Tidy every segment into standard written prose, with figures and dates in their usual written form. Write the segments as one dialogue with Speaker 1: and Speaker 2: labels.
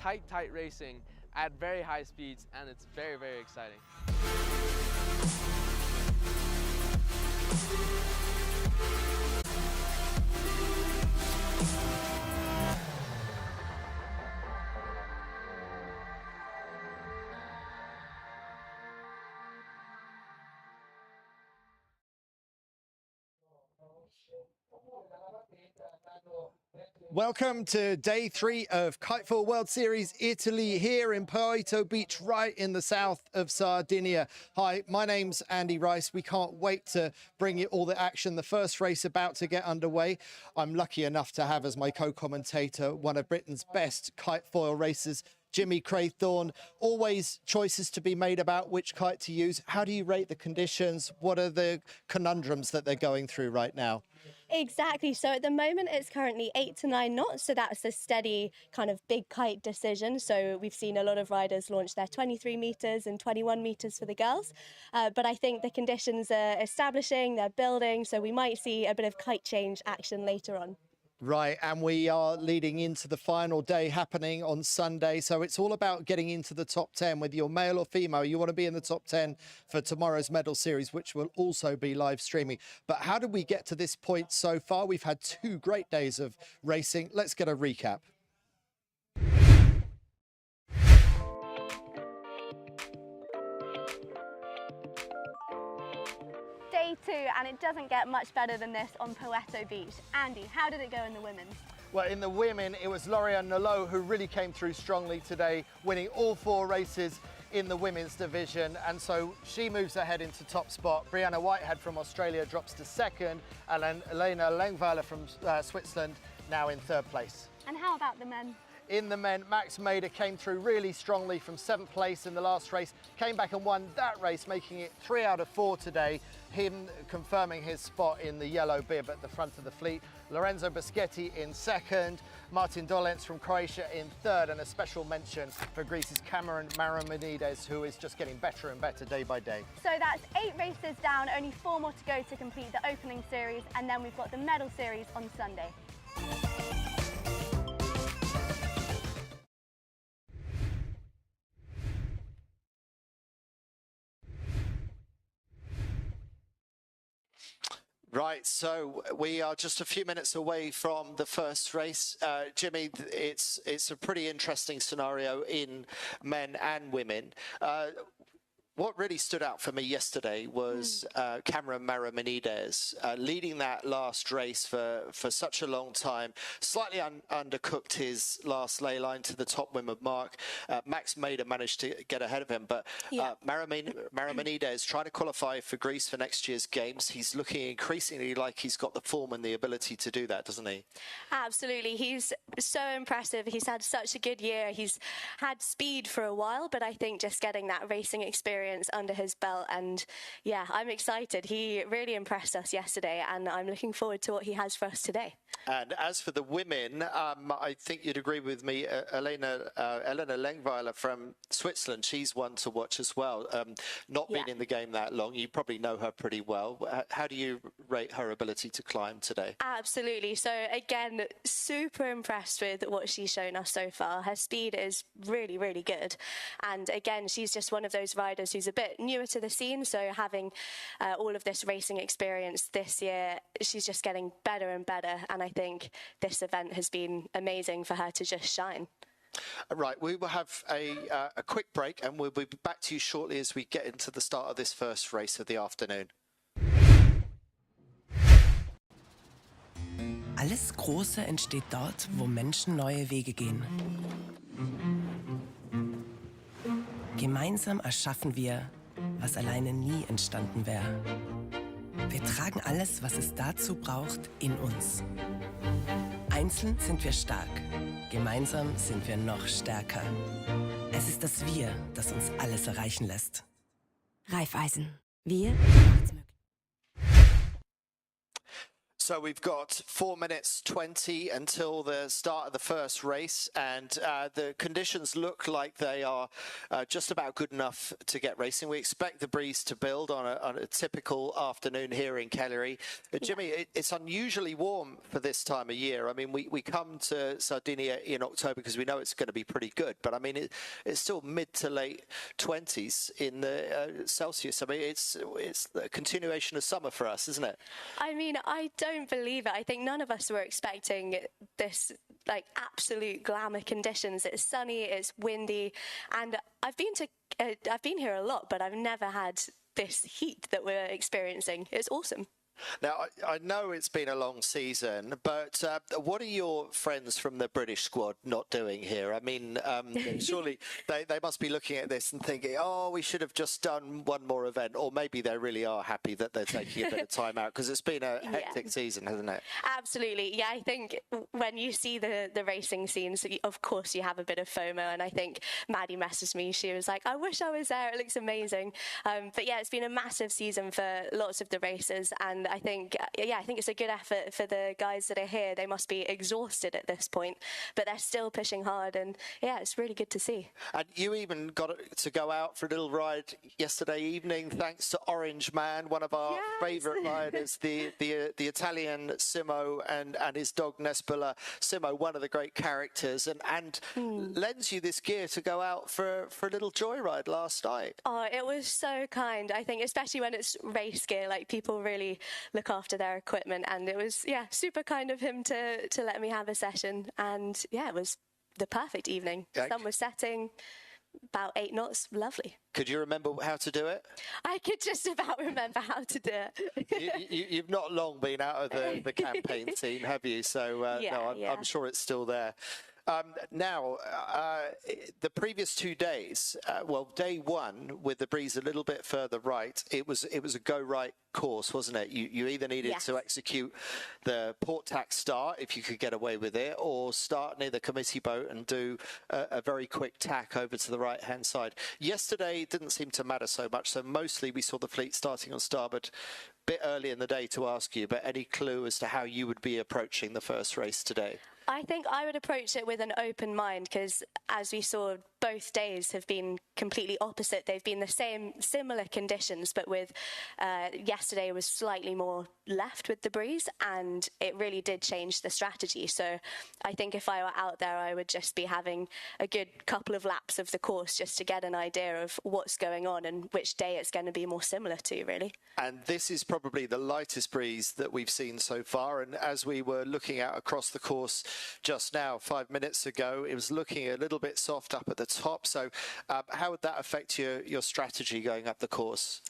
Speaker 1: tight racing at very high speeds, and it's very, very exciting.
Speaker 2: Welcome to day 3 of KiteFoil World Series Italy here in Poetto Beach, right in the south of Sardinia. Hi, my name's Andy Rice. We can't wait to bring you all the action. The first race about to get underway. I'm lucky enough to have as my co-commentator one of Britain's best kitefoil racers, Jimmy Craythorne. Always choices to be made about which kite to use. How do you rate the conditions? What are the conundrums that they're going through right now?
Speaker 3: Exactly. So at the moment it's currently 8 to 9 knots. So that's a steady kind of big kite decision. So we've seen a lot of riders launch their 23 meters and 21 meters for the girls. But I think the conditions are establishing, they're building. So we might see a bit of kite change action later on.
Speaker 2: Right, and we are leading into the final day happening on Sunday. So it's all about getting into the top 10, whether you're male or female. You want to be in the top 10 for tomorrow's medal series, which will also be live streaming. But how did we get to this point so far? We've had 2 great days of racing. Let's get a recap.
Speaker 3: Day 2, and it doesn't get much better than this on Poetto Beach. Andy, how did it go in the women?
Speaker 2: Well, in the women, it was Lauriane Nolot who really came through strongly today, winning all 4 races in the women's division, and so she moves ahead into top spot. Brianna Whitehead from Australia drops to 2nd, and then Elena Lengweiler from Switzerland now in 3rd place.
Speaker 3: And how about the men?
Speaker 2: In the men, Max Mader came through really strongly from 7th place in the last race, came back and won that race, making it 3 out of 4 today, him confirming his spot in the yellow bib at the front of the fleet. Lorenzo Boschetti in 2nd, Martin Dolenz from Croatia in 3rd, and a special mention for Greece's Cameron Maramonides, who is just getting better and better day by day.
Speaker 3: So that's 8 races down, only 4 more to go to complete the opening series, and then we've got the medal series on Sunday.
Speaker 2: Right, so we are just a few minutes away from the first race. Jimmy, it's a pretty interesting scenario in men and women. What really stood out for me yesterday was Cameron Maramonides leading that last race for such a long time. Slightly undercooked his last lay line to the top windward mark. Max Mader managed to get ahead of him, but Maramonides trying to qualify for Greece for next year's games. He's looking increasingly like he's got the form and the ability to do that, doesn't he?
Speaker 3: Absolutely. He's so impressive. He's had such a good year. He's had speed for a while, but I think just getting that racing experience under his belt, and yeah, I'm excited. He really impressed us yesterday, and I'm looking forward to what he has for us today.
Speaker 2: And as for the women, I think you'd agree with me, Elena Lengweiler from Switzerland, she's one to watch as well. Not been in the game that long, you probably know her pretty well. How do you rate her ability to climb today?
Speaker 3: Absolutely. So again, super impressed with what she's shown us so far. Her speed is really, really good. And again, she's just one of those riders who's a bit newer to the scene. So having all of this racing experience this year, she's just getting better and better. And I think this event has been amazing for her to just shine.
Speaker 2: Right, we will have a quick break, and we'll be back to you shortly as we get into the start of this first race of the afternoon.
Speaker 4: Alles Große entsteht dort, wo Menschen neue Wege gehen. Gemeinsam erschaffen wir, was alleine nie entstanden wäre. Wir tragen alles, was es dazu braucht, in uns. Einzeln sind wir stark, gemeinsam sind wir noch stärker. Es ist das Wir, das uns alles erreichen lässt.
Speaker 5: Raiffeisen. Wir machen's möglich.
Speaker 2: So we've got 4 minutes 20 until the start of the first race, and the conditions look like they are just about good enough to get racing. We expect the breeze to build on a typical afternoon here in Cagliari. Jimmy, it's unusually warm for this time of year. I mean, we come to Sardinia in October because we know it's going to be pretty good, but I mean, it's still mid to late 20s in the Celsius. I mean, it's a continuation of summer for us, isn't it?
Speaker 3: I mean, I don't believe it. I think none of us were expecting this like absolute glamour conditions. It's sunny, it's windy, and I've been here a lot, but I've never had this heat that we're experiencing. It's awesome.
Speaker 2: Now, I know it's been a long season, but what are your friends from the British squad not doing here? I mean, surely they must be looking at this and thinking, oh, we should have just done one more event, or maybe they really are happy that they're taking a bit of time out, because it's been a hectic season, hasn't it?
Speaker 3: Absolutely. Yeah, I think when you see the racing scenes, of course you have a bit of FOMO, and I think Maddie messaged me. She was like, I wish I was there. It looks amazing. But yeah, it's been a massive season for lots of the races, and I think it's a good effort for the guys that are here. They must be exhausted at this point, but they're still pushing hard, and yeah, it's really good to see. And
Speaker 2: you even got to go out for a little ride yesterday evening, thanks to Orange Man, one of our favourite riders, the Italian Simo and his dog Nespula. Simo, one of the great characters, and lends you this gear to go out for a little joyride last night.
Speaker 3: Oh, it was so kind. I think especially when it's race gear, like people really look after their equipment, and it was super kind of him to let me have a session, and it was the perfect evening. Sun was setting, about 8 knots, lovely.
Speaker 2: Could you remember how to do it?
Speaker 3: I could just about remember how to do
Speaker 2: it. You've not long been out of the campaign scene, have you? So I'm sure it's still there. Now, the previous 2 days, day one with the breeze a little bit further right, it was a go right course, wasn't it? You either needed to execute the port tack start if you could get away with it, or start near the committee boat and do a very quick tack over to the right hand side. Yesterday it didn't seem to matter so much, so mostly we saw the fleet starting on starboard. Bit early in the day to ask you, but any clue as to how you would be approaching the first race today?
Speaker 3: I think I would approach it with an open mind, because as we saw, both days have been completely opposite. They've been the similar conditions, but with yesterday was slightly more left with the breeze, and it really did change the strategy. So I think if I were out there, I would just be having a good couple of laps of the course just to get an idea of what's going on and which day it's going to be more similar to, really.
Speaker 2: And this is probably the lightest breeze that we've seen so far, and as we were looking out across the course just now, 5 minutes ago, it was looking a little bit soft up at the top. So how would that affect your strategy going up the course?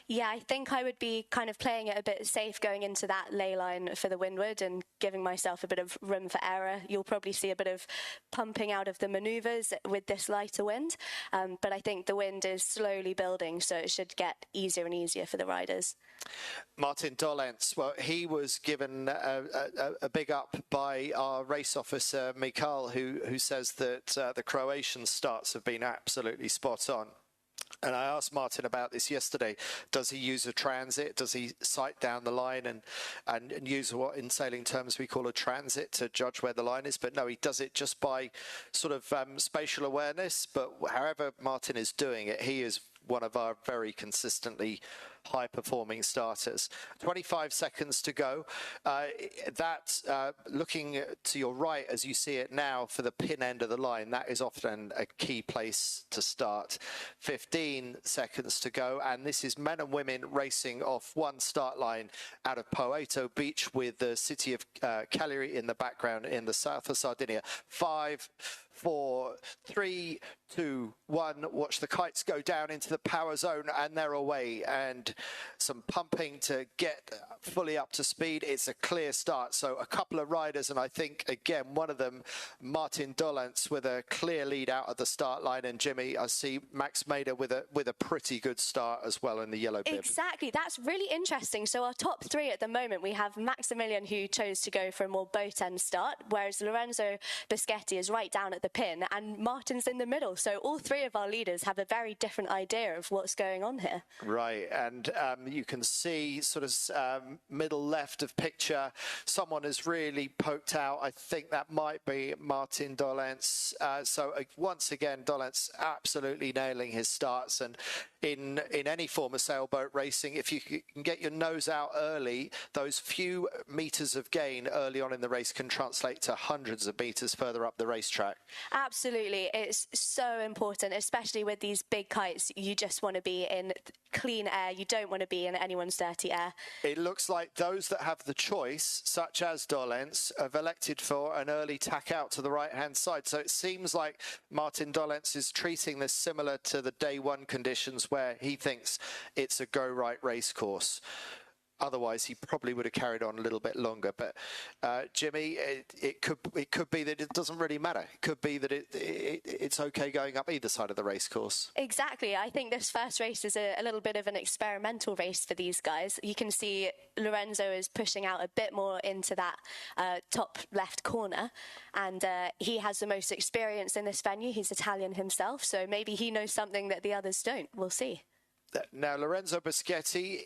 Speaker 3: Yeah, I think I would be kind of playing it a bit safe going into that ley line for the windward and giving myself a bit of room for error. You'll probably see a bit of pumping out of the manoeuvres with this lighter wind, but I think the wind is slowly building, so it should get easier and easier for the riders.
Speaker 2: Martin Dolence, well, he was given a big up by our race officer, Mikhail, who says that the Croatian starts have been absolutely spot on. And I asked Martin about this yesterday. Does he use a transit? Does he sight down the line and use what in sailing terms we call a transit to judge where the line is? But no, he does it just by sort of spatial awareness. But however Martin is doing it, he is one of our very consistently high-performing starters. 25 seconds to go. Looking to your right as you see it now for the pin end of the line, that is often a key place to start. 15 seconds to go, and this is men and women racing off one start line out of Poetto Beach with the city of Cagliari in the background in the south of Sardinia. 5, 4, 3, 2, 1. Watch the kites go down into the power zone, and they're away. And some pumping to get fully up to speed. It's a clear start. So a couple of riders, and I think again one of them, Martin Dolence, with a clear lead out of the start line. And Jimmy, I see Max Mader with a pretty good start as well in the yellow bib.
Speaker 3: Exactly, that's really interesting. So our top 3 at the moment, we have Maximilian, who chose to go for a more boat end start, whereas Lorenzo Bischetti is right down at at the pin, and Martin's in the middle. So all three of our leaders have a very different idea of what's going on here.
Speaker 2: Right, and you can see sort of middle left of picture, someone has really poked out. I think that might be Martin Dolence. Once again, Dolence absolutely nailing his starts, and in any form of sailboat racing, if you can get your nose out early, those few meters of gain early on in the race can translate to hundreds of meters further up the racetrack.
Speaker 3: Absolutely. It's so important, especially with these big kites. You just want to be in clean air. You don't want to be in anyone's dirty air.
Speaker 2: It looks like those that have the choice, such as Dolence, have elected for an early tack out to the right-hand side. So it seems like Martin Dolence is treating this similar to the day one conditions where he thinks it's a go-right race course. Otherwise, he probably would have carried on a little bit longer. But Jimmy, it could be that it doesn't really matter. It could be that it's okay going up either side of the race course.
Speaker 3: Exactly. I think this first race is a little bit of an experimental race for these guys. You can see Lorenzo is pushing out a bit more into that top left corner, and he has the most experience in this venue. He's Italian himself, so maybe he knows something that the others don't. We'll see.
Speaker 2: Now, Lorenzo Boschetti,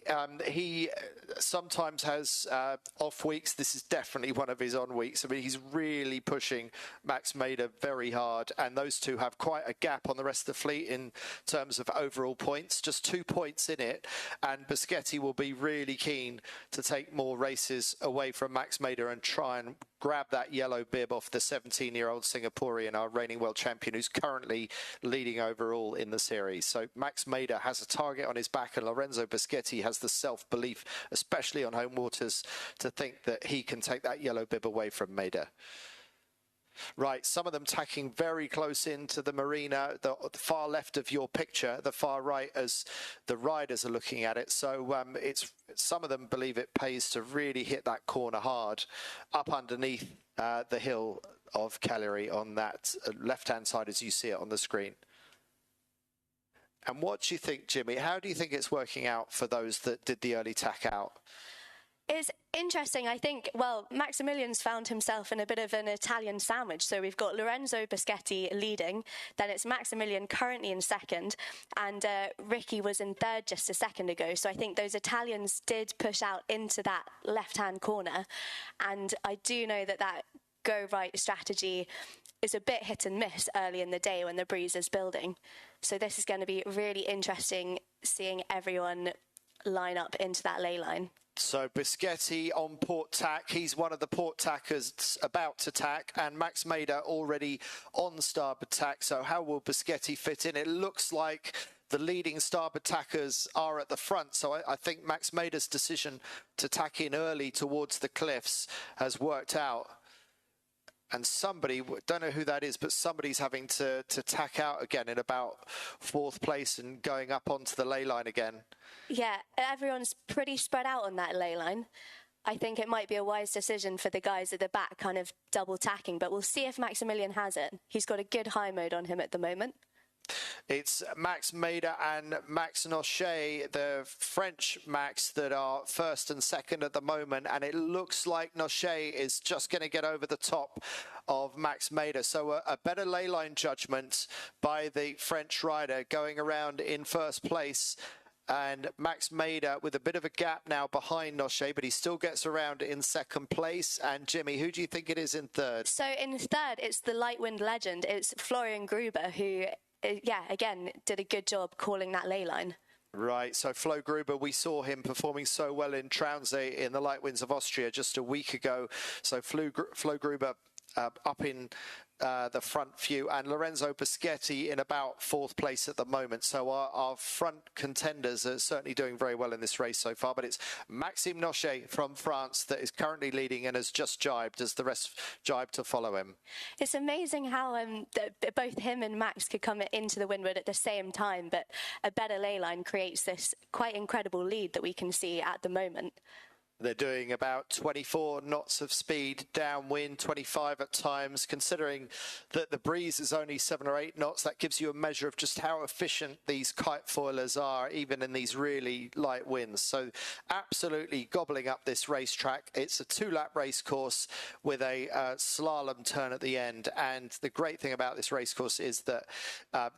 Speaker 2: he sometimes has off weeks. This is definitely one of his on weeks. I mean, he's really pushing Max Mader very hard, and those two have quite a gap on the rest of the fleet in terms of overall points, just 2 points in it, and Boschetti will be really keen to take more races away from Max Mader and try and grab that yellow bib off the 17-year-old Singaporean, our reigning world champion, who's currently leading overall in the series. So Max Mader has a target on his back, and Lorenzo Boschetti has the self-belief, especially on home waters, to think that he can take that yellow bib away from Mader. Right, some of them tacking very close into the marina, the far left of your picture, the far right as the riders are looking at it. So some of them believe it pays to really hit that corner hard up underneath the hill of Cagliari on that left-hand side as you see it on the screen. And what do you think, Jimmy? How do you think it's working out for those that did the early tack out?
Speaker 3: It's interesting. I think, well, Maximilian's found himself in a bit of an Italian sandwich. So we've got Lorenzo Boschetti leading, then it's Maximilian currently in second, and Ricky was in third just a second ago. So I think those Italians did push out into that left-hand corner. And I do know that go-right strategy is a bit hit and miss early in the day when the breeze is building. So this is going to be really interesting seeing everyone line up into that ley line.
Speaker 2: So Boschetti on port tack. He's one of the port tackers about to tack, and Max Mader already on starboard tack. So how will Boschetti fit in? It looks like the leading starboard tackers are at the front. So I think Max Mader's decision to tack in early towards the cliffs has worked out. And somebody, don't know who that is, but somebody's having to tack out again in about fourth place and going up onto the ley line again.
Speaker 3: Yeah, everyone's pretty spread out on that ley line. I think it might be a wise decision for the guys at the back kind of double tacking, but we'll see if Maximilian has it. He's got a good high mode on him at the moment.
Speaker 2: It's Max Mader and Max Nochet, the French Max, that are first and second at the moment, and it looks like Nochet is just going to get over the top of Max Mader. So a better ley line judgment by the French rider going around in first place. And Max Mader with a bit of a gap now behind Nochet, but he still gets around in second place. And Jimmy, who do you think it is in third?
Speaker 3: So in third, it's the light wind legend. It's Florian Gruber, who, again, did a good job calling that ley line.
Speaker 2: Right, so Flo Gruber, we saw him performing so well in Traunsee in the light winds of Austria just a week ago. So Flo Gruber up in the front few, and Lorenzo Boschetti in about fourth place at the moment. So our front contenders are certainly doing very well in this race so far, but it's Maxime Nochet from France that is currently leading and has just jibed as the rest jibe to follow him.
Speaker 3: It's amazing how both him and Max could come into the windward at the same time, but a better ley line creates this quite incredible lead that we can see at the moment.
Speaker 2: They're doing about 24 knots of speed downwind, 25 at times. Considering that the breeze is only 7 or 8 knots, that gives you a measure of just how efficient these kite foilers are, even in these really light winds. So absolutely gobbling up this racetrack. It's a 2-lap race course with a slalom turn at the end. And the great thing about this race course is that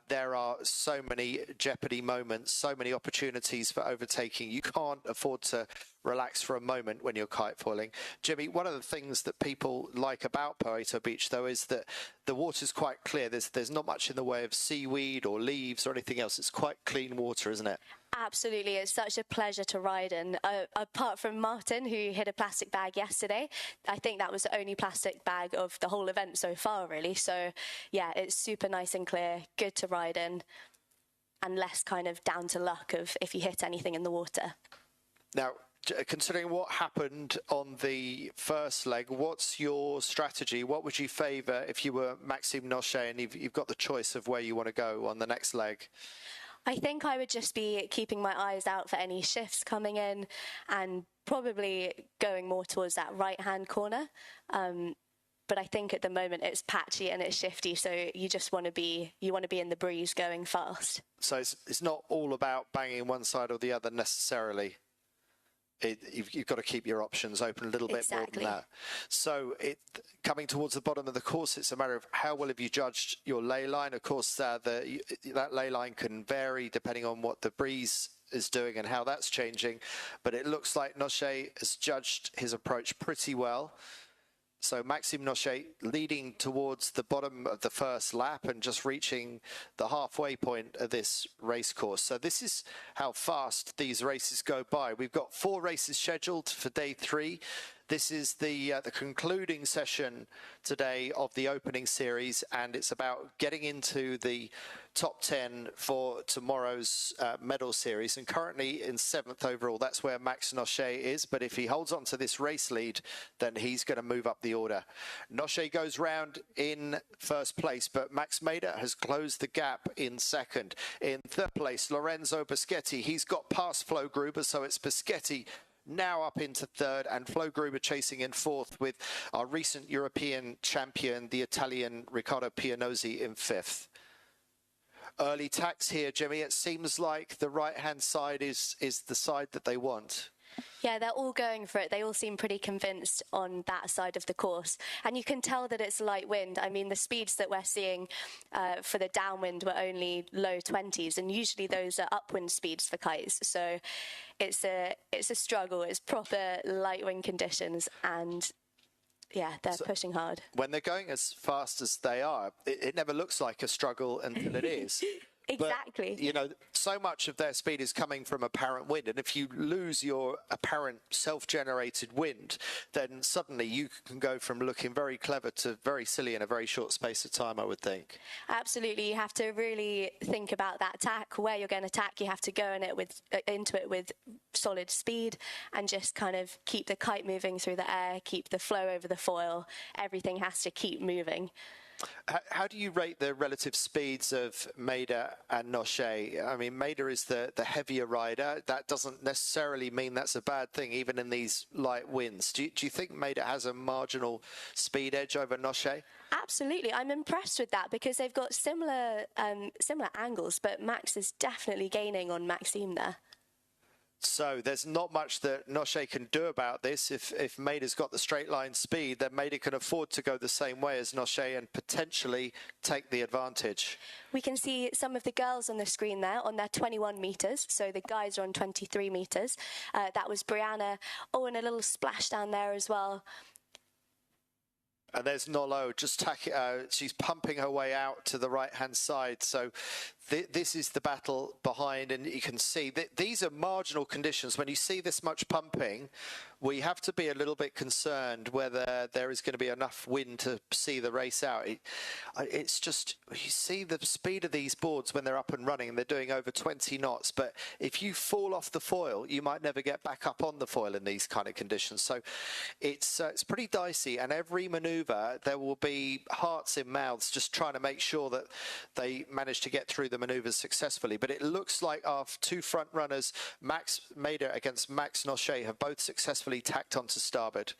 Speaker 2: there are so many jeopardy moments, so many opportunities for overtaking. You can't afford to relax for a moment when you're kite foiling. Jimmy, one of the things that people like about Poetto Beach, though, is that the water's quite clear. There's not much in the way of seaweed or leaves or anything else. It's quite clean water, isn't it?
Speaker 3: Absolutely, it's such a pleasure to ride in. Apart from Martin, who hit a plastic bag yesterday, I think that was the only plastic bag of the whole event so far, really. So, yeah, it's super nice and clear, good to ride in, and less kind of down to luck of if you hit anything in the water.
Speaker 2: Now, considering what happened on the first leg, what's your strategy? What would you favour if you were Maxime Nochet and you've got the choice of where you want to go on the next leg?
Speaker 3: I think I would just be keeping my eyes out for any shifts coming in and probably going more towards that right-hand corner. But I think at the moment it's patchy and it's shifty, so you just want to be in the breeze going fast. So
Speaker 2: it's not all about banging one side or the other necessarily. You've got to keep your options open a little bit more than that. So coming towards the bottom of the course, it's a matter of how well have you judged your lay line. Of course, that lay line can vary depending on what the breeze is doing and how that's changing. But it looks like Nochet has judged his approach pretty well. So Maxime Nochet leading towards the bottom of the first lap and just reaching the halfway point of this race course. So this is how fast these races go by. We've got 4 races scheduled for day 3. This is the concluding session today of the opening series, and it's about getting into the top 10 for tomorrow's medal series. And currently in 7th overall, that's where Max Nochet is. But if he holds on to this race lead, then he's going to move up the order. Nochet goes round in first place, but Max Mader has closed the gap in second. In third place, Lorenzo Boschetti. He's got past Flo Gruber, so it's Boschetti now up into third, and Flo Gruber chasing in fourth with our recent European champion, the Italian Riccardo Pianozzi, in fifth. Early tacks here, Jimmy. It seems like the right-hand side is the side that they want.
Speaker 3: Yeah, they're all going for it. They all seem pretty convinced on that side of the course. And you can tell that it's light wind. I mean, the speeds that we're seeing for the downwind were only low 20s, and usually those are upwind speeds for kites. So it's a struggle. It's proper light wind conditions, and yeah, they're pushing hard.
Speaker 2: When they're going as fast as they are, it never looks like a struggle until it is.
Speaker 3: Exactly.
Speaker 2: But, you know, so much of their speed is coming from apparent wind. And if you lose your apparent self-generated wind, then suddenly you can go from looking very clever to very silly in a very short space of time, I would think.
Speaker 3: Absolutely. You have to really think about that tack, where you're going to tack. You have to go into it with solid speed and just kind of keep the kite moving through the air, keep the flow over the foil. Everything has to keep moving.
Speaker 2: How do you rate the relative speeds of Mader and Nochet? I mean, Mader is the heavier rider. That doesn't necessarily mean that's a bad thing, even in these light winds. Do you think Mader has a marginal speed edge over Nochet?
Speaker 3: Absolutely. I'm impressed with that because they've got similar angles, but Max is definitely gaining on Maxime there.
Speaker 2: So there's not much that Nochet can do about this. If Mader's got the straight line speed, then Mader can afford to go the same way as Nochet and potentially take the advantage.
Speaker 3: We can see some of the girls on the screen there on their 21 metres. So the guys are on 23 metres. That was Brianna. Oh, and a little splash down there as well.
Speaker 2: And there's Nolo just she's pumping her way out to the right-hand side. So this is the battle behind, and you can see that these are marginal conditions. When you see this much pumping, we have to be a little bit concerned whether there is going to be enough wind to see the race out. It's just, you see the speed of these boards when they're up and running, and they're doing over 20 knots. But if you fall off the foil, you might never get back up on the foil in these kind of conditions. So it's pretty dicey, and every manoeuvre there will be hearts in mouths just trying to make sure that they manage to get through the the maneuvers successfully. But it looks like our two front runners, Max Mader against Max Nochet, have both successfully tacked onto starboard.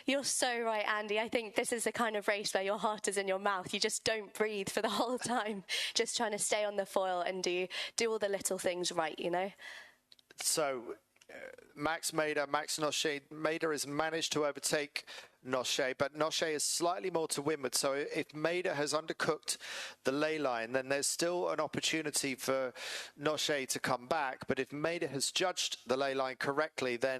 Speaker 3: You're so right, Andy. I think this is the kind of race where your heart is in your mouth. You just don't breathe for the whole time, just trying to stay on the foil and do all the little things right, you know?
Speaker 2: So Max Nochet, Mader has managed to overtake Nochet, but Nochet is slightly more to windward. So if Mader has undercooked the ley line, then there's still an opportunity for Nochet to come back. But if Mader has judged the ley line correctly, then